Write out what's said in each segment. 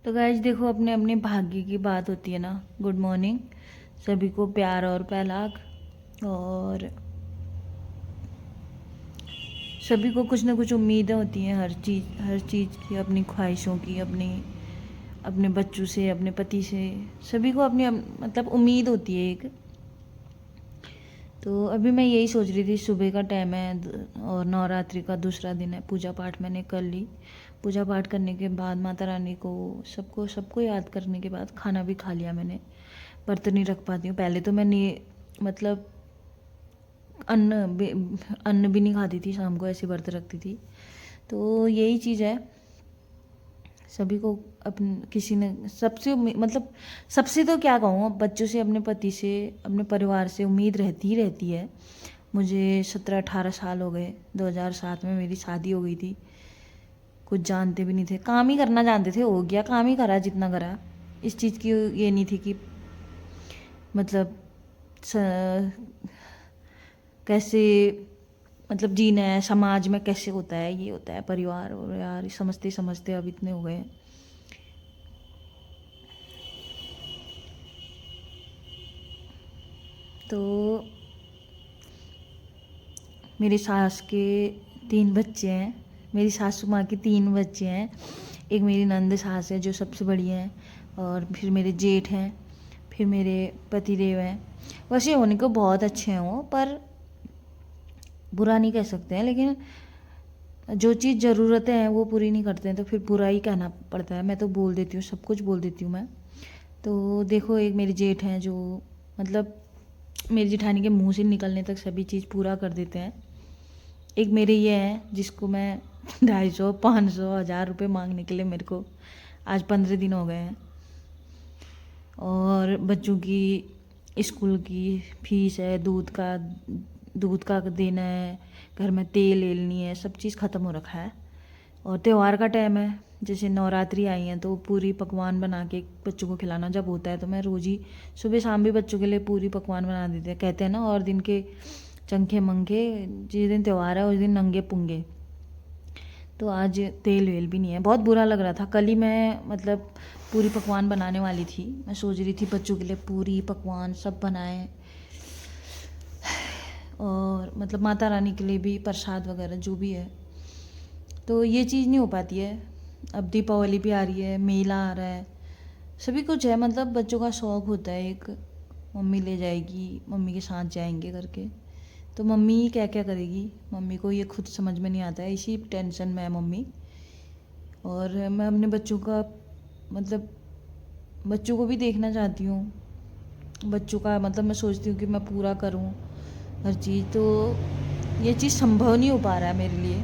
तो गाइस देखो, अपने अपने भाग्य की बात होती है ना। गुड मॉर्निंग सभी को, प्यार और पहलाग। और सभी को कुछ ना कुछ उम्मीदें होती हैं, हर चीज़ की, अपनी ख्वाहिशों की, अपने बच्चों से, अपने पति से। सभी को अपनी मतलब उम्मीद होती है एक। तो अभी मैं यही सोच रही थी, सुबह का टाइम है और नवरात्रि का दूसरा दिन है। पूजा पाठ मैंने कर ली। पूजा पाठ करने के बाद माता रानी को, सबको सबको याद करने के बाद खाना भी खा लिया मैंने। बर्तन नहीं रख पाती हूँ। पहले तो मैं मतलब अन्न भी नहीं खाती थी, शाम को ऐसे व्रत रखती थी। तो यही चीज़ है, सभी को अपन किसी ने सबसे मतलब सबसे तो क्या कहूँ, बच्चों से, अपने पति से, अपने परिवार से उम्मीद रहती ही रहती है। मुझे 17-18 साल हो गए। 2007 में मेरी शादी हो गई थी। कुछ जानते भी नहीं थे, काम ही करना जानते थे, हो गया, काम ही करा जितना करा। इस चीज़ की ये नहीं थी कि मतलब कैसे मतलब जीना है, समाज में कैसे होता है, ये होता है परिवार। और यार समझते समझते अब इतने हो गए हैं। तो मेरी सास के 3 बच्चे हैं। मेरी सासू माँ के 3 बच्चे हैं। एक मेरी नंद सास है जो सबसे बड़ी है, और फिर मेरे जेठ हैं, फिर मेरे पति देव हैं। वैसे होने को बहुत अच्छे हैं वो, पर बुरा नहीं कह सकते हैं। लेकिन जो चीज़ ज़रूरतें हैं वो पूरी नहीं करते हैं, तो फिर बुरा ही कहना पड़ता है। मैं तो बोल देती हूँ, सब कुछ बोल देती हूँ मैं। तो देखो, एक मेरे जेठ हैं जो मतलब मेरी जेठानी के मुंह से निकलने तक सभी चीज़ पूरा कर देते हैं। एक मेरे ये हैं जिसको मैं 250, 500, 1000 रुपये मांगने के लिए मेरे को आज 15 दिन हो गए हैं। और बच्चों की स्कूल की फीस है, दूध का देना है, घर में तेल लेनी है, सब चीज़ ख़त्म हो रखा है। और त्यौहार का टाइम है, जैसे नवरात्रि आई हैं तो पूरी पकवान बना के बच्चों को खिलाना जब होता है, तो मैं रोज़ ही सुबह शाम भी बच्चों के लिए पूरी पकवान बना देते हैं। कहते हैं ना, और दिन के चंखे मंखे, जिस दिन त्यौहार है उस दिन नंगे पुंगे। तो आज तेल वेल भी नहीं है। बहुत बुरा लग रहा था। कल ही मैं मतलब पूरी पकवान बनाने वाली थी। मैं सोच रही थी बच्चों के लिए पूरी पकवान सब बनाए, और मतलब माता रानी के लिए भी प्रसाद वगैरह जो भी है। तो ये चीज़ नहीं हो पाती है। अब दीपावली भी आ रही है, मेला आ रहा है, सभी कुछ है। मतलब बच्चों का शौक़ होता है एक, मम्मी ले जाएगी, मम्मी के साथ जाएंगे करके। तो मम्मी क्या क्या करेगी, मम्मी को ये खुद समझ में नहीं आता है। इसी टेंशन में है मम्मी। और मैं अपने बच्चों का मतलब बच्चों को भी देखना चाहती हूँ। बच्चों का मतलब मैं सोचती हूँ कि मैं पूरा करूँ हर चीज़। तो ये चीज़ संभव नहीं हो पा रहा है मेरे लिए।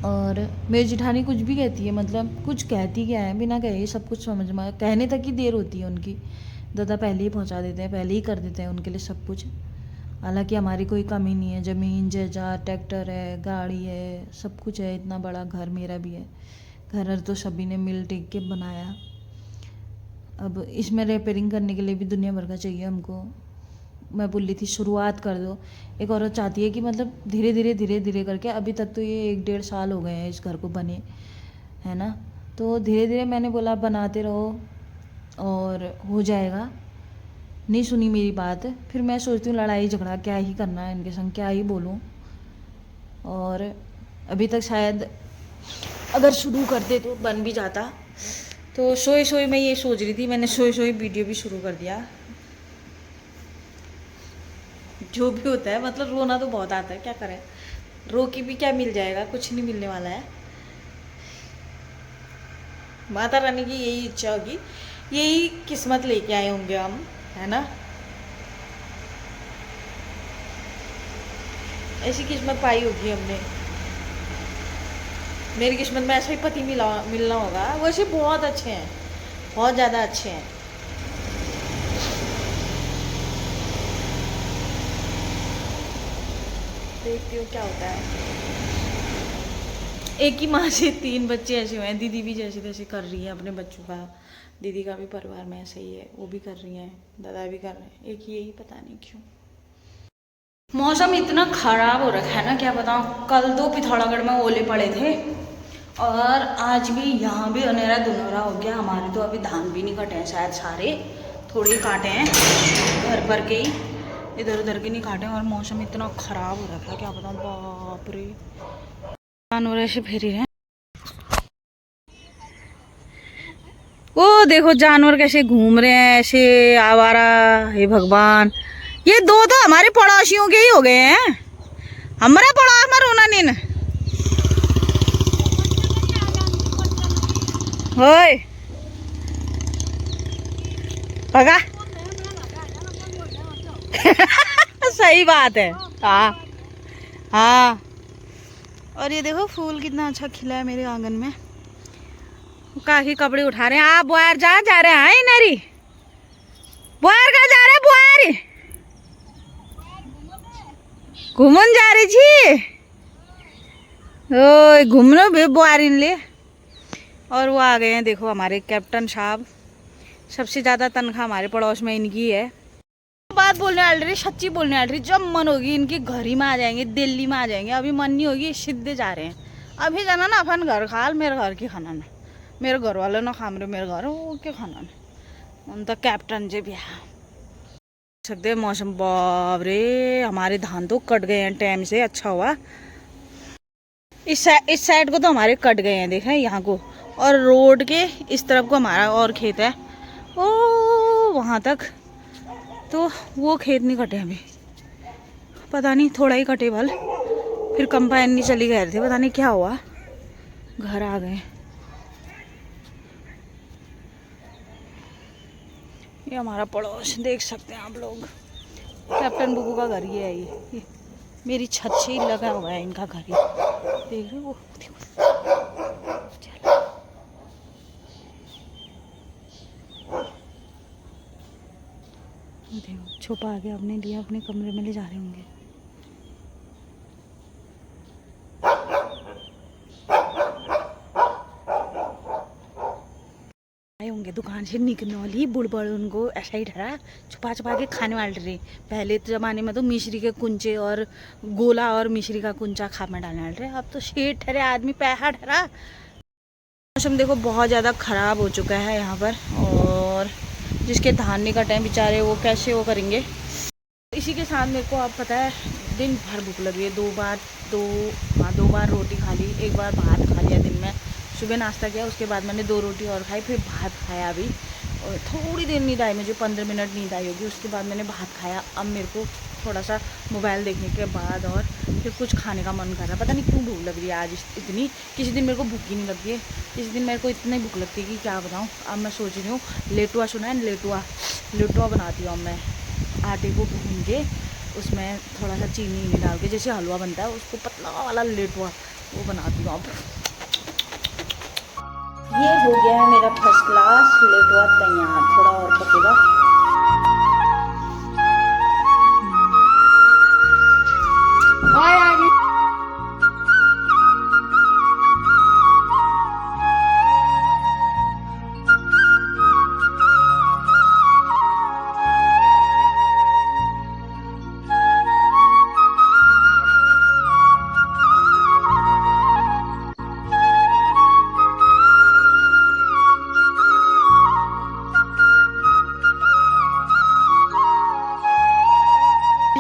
और मेरी जेठानी कुछ भी कहती है, मतलब कुछ कहती क्या है, बिना कहे सब कुछ समझ में, कहने तक ही देर होती है उनकी। दादा पहले ही पहुंचा देते हैं, पहले ही कर देते हैं उनके लिए सब कुछ। हालांकि हमारी कोई कमी नहीं है, ज़मीन जायदाद, ट्रैक्टर है, गाड़ी है, सब कुछ है। इतना बड़ा घर मेरा भी है। घर तो सभी ने मिल टिक के बनाया। अब इसमें रिपेयरिंग करने के लिए भी दुनिया भर का चाहिए हमको। मैं बोल रही थी शुरुआत कर दो। एक औरत चाहती है कि मतलब धीरे धीरे करके, अभी तक तो ये 1-1.5 साल हो गए हैं इस घर को बने, है ना। तो धीरे धीरे मैंने बोला बनाते रहो और हो जाएगा। नहीं सुनी मेरी बात। फिर मैं सोचती हूँ लड़ाई झगड़ा क्या ही करना है इनके संग, क्या ही बोलूँ। और अभी तक शायद अगर शुरू करते तो बन भी जाता। तो सोई सोई मैं ये सोच रही थी, मैंने सोई सोई वीडियो भी शुरू कर दिया। जो भी होता है, मतलब रोना तो बहुत आता है, क्या करें। रो के भी क्या मिल जाएगा, कुछ नहीं मिलने वाला है। माता रानी की यही इच्छा होगी, यही किस्मत लेके आए होंगे हम, है ना। ऐसी किस्मत पाई होगी हमने। मेरी किस्मत में ऐसा ही पति मिलना होगा। वैसे बहुत अच्छे हैं, बहुत ज़्यादा अच्छे हैं। देखती हूँ क्या होता है। एक ही माँ से 3 बच्चे ऐसे हुए हैं। दीदी भी जैसे तैसे कर रही है अपने बच्चों का। दीदी का भी परिवार में ऐसा ही है, वो भी कर रही हैं, दादा भी कर रहे हैं। एक यही पता नहीं क्यों। मौसम इतना ख़राब हो रखा है ना, क्या बताऊँ। कल तो पिथौरागढ़ में ओले पड़े थे, और आज भी यहाँ भी अनेरा दुनहरा हो गया। हमारे तो अभी धान भी नहीं कटे हैं, शायद सारे थोड़े ही काटे हैं घर पर के ही, इधर उधर के नहीं काटे हैं। और मौसम इतना ख़राब हो रखा है, क्या बताऊँ, बाप रे। जानवर ऐसे फिर ही रहे हैं। वो देखो जानवर कैसे घूम रहे हैं ऐसे आवारा। हे भगवान, ये दो तो हमारे पड़ोसियों के ही हो गए हैं। हमारा पड़ोस में रोना नहीं। होए भगा। सही बात है। हाँ हाँ। और ये देखो फूल कितना अच्छा खिला है मेरे आंगन में। काकी कपड़े उठा रहे हैं। आप बुआर जा रहे हैं नरी? बुआर कहाँ जा रहे हैं? बुआर घूमन जा रही थी। ओ घूमने भी बुआर इन ले। और वो आ गए हैं, देखो हमारे कैप्टन साहब। सबसे ज़्यादा तनख्वाह हमारे पड़ोस में इनकी है। बात बोलने वाली रही, सच्ची बोलने वाली रही। जब मन होगी इनकी घर ही में आ जाएंगे, दिल्ली में आ जाएंगे। अभी मन नहीं होगी, सीधे जा रहे हैं। अभी जाना ना अपन घर खाल, मेरे घर की खाना ना, मेरे घर वाले ना खा रहे मेरे घर, वो क्या खाना ना उन तो कैप्टन जे भी सकते। मौसम बाप रे, हमारे धान तो कट गए हैं टाइम से। अच्छा हुआ इस साइड को तो हमारे कट गए हैं, देखें यहाँ को। और रोड के इस तरफ को हमारा और खेत है, ओ वहाँ तक। तो वो खेत नहीं कटे अभी, पता नहीं, थोड़ा ही कटे बल। फिर कंपाइन नहीं चली गए थे, पता नहीं क्या हुआ, घर आ गए। ये हमारा पड़ोस देख सकते हैं आप लोग। कैप्टन बुबू का घर ये है। ये मेरी छत से ही लगा हुआ है इनका घर ही। देख रहे हो? देखो छुपा के अपने लिए अपने कमरे में ले जा रहे होंगे। आए होंगे दुकान से निकनौली बुड़बड़, उनको ऐसा ही ठहरा छुपा छुपा के खाने वाले रहे। पहले तो ज़माने में तो मिश्री के कुंचे और गोला और मिश्री का कुंचा खा में डालने वाले रहे। अब तो शेर ठहरे आदमी, पैसा ठहरा। मौसम देखो बहुत ज़्यादा ख़राब हो चुका है यहाँ पर। और जिसके धान नहीं कटे हैं बेचारे, वो कैसे वो करेंगे। इसी के साथ मेरे को आप पता है दिन भर भूख लगी है। दो बार रोटी खा ली, एक बार भात खा लिया दिन में। सुबह नाश्ता किया, उसके बाद मैंने 2 रोटी और खाई, फिर भात खाया अभी। और थोड़ी देर नींद आई मुझे, 15 मिनट नींद आई होगी। उसके बाद मैंने भात खाया। अब मेरे को थोड़ा सा मोबाइल देखने के बाद और फिर कुछ खाने का मन कर रहा है। पता नहीं क्यों भूख लग रही है आज इतनी। किसी दिन मेरे को भूख ही नहीं लगती है, किसी दिन मेरे को इतनी भूख लगती है कि क्या बताऊँ। अब मैं सोच रही हूँ लेटुआ, सुना है लेटुआ बनाती हूँ मैं। आटे को भून के उसमें थोड़ा सा चीनी डाल के, जैसे हलवा बनता है उसको पतला वाला लेटुआ वो बनाती हूँ। अब ये हो गया है मेरा फर्स्ट क्लास लेटुआ तैयार। थोड़ा और पकेगा।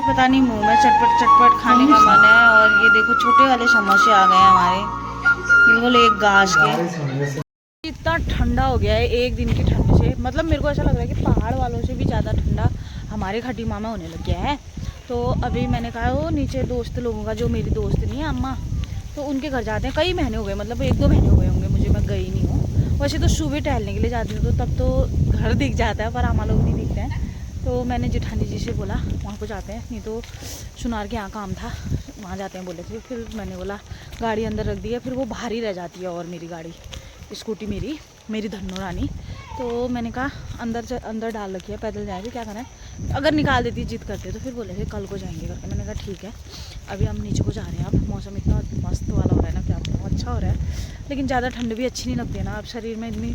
पता नहीं मुंह में चटपट खाने का मन है। और ये देखो छोटे वाले समोसे आ गए हैं हमारे, बिल्कुल एक गाज के। इतना ठंडा हो गया है एक दिन की ठंड से। मतलब मेरे को ऐसा लग रहा है कि पहाड़ वालों से भी ज़्यादा ठंडा हमारे खटी मामा होने लग गया है। तो अभी मैंने कहा वो नीचे दोस्त लोगों का, जो मेरी दोस्त नहीं है अम्मा, तो उनके घर जाते हैं। कई महीने हो गए, मतलब 1-2 महीने हो गए होंगे मुझे, मैं गई नहीं हूँ। वैसे तो सुबह टहलने के लिए जाती हूँ, तो तब तो घर दिख जाता है, पर अम्मा लोग नहीं दिखते हैं। तो मैंने जेठानी जी से बोला वहाँ को जाते हैं, नहीं तो सुनार के यहाँ काम था, वहाँ जाते हैं बोले थे। फिर मैंने बोला गाड़ी अंदर रख दी है, फिर वो भारी रह जाती है। और मेरी गाड़ी स्कूटी मेरी धन्नो रानी, तो मैंने कहा अंदर डाल रखी है, पैदल जाएंगे, क्या करना है। अगर निकाल देती जिद करते तो फिर बोले थे कल को जाएंगे करके। मैंने कहा ठीक है। अभी हम नीचे को जा रहे हैं। अब मौसम इतना मस्त वाला हो रहा है ना, क्या बहुत अच्छा हो रहा है। लेकिन ज़्यादा ठंड भी अच्छी नहीं लगती है ना। अब शरीर में इतनी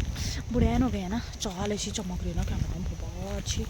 बुढ़ैन हो गए हैं ना, चाल ऐसी चमक रही है ना, क्या बताऊँ, बहुत अच्छी।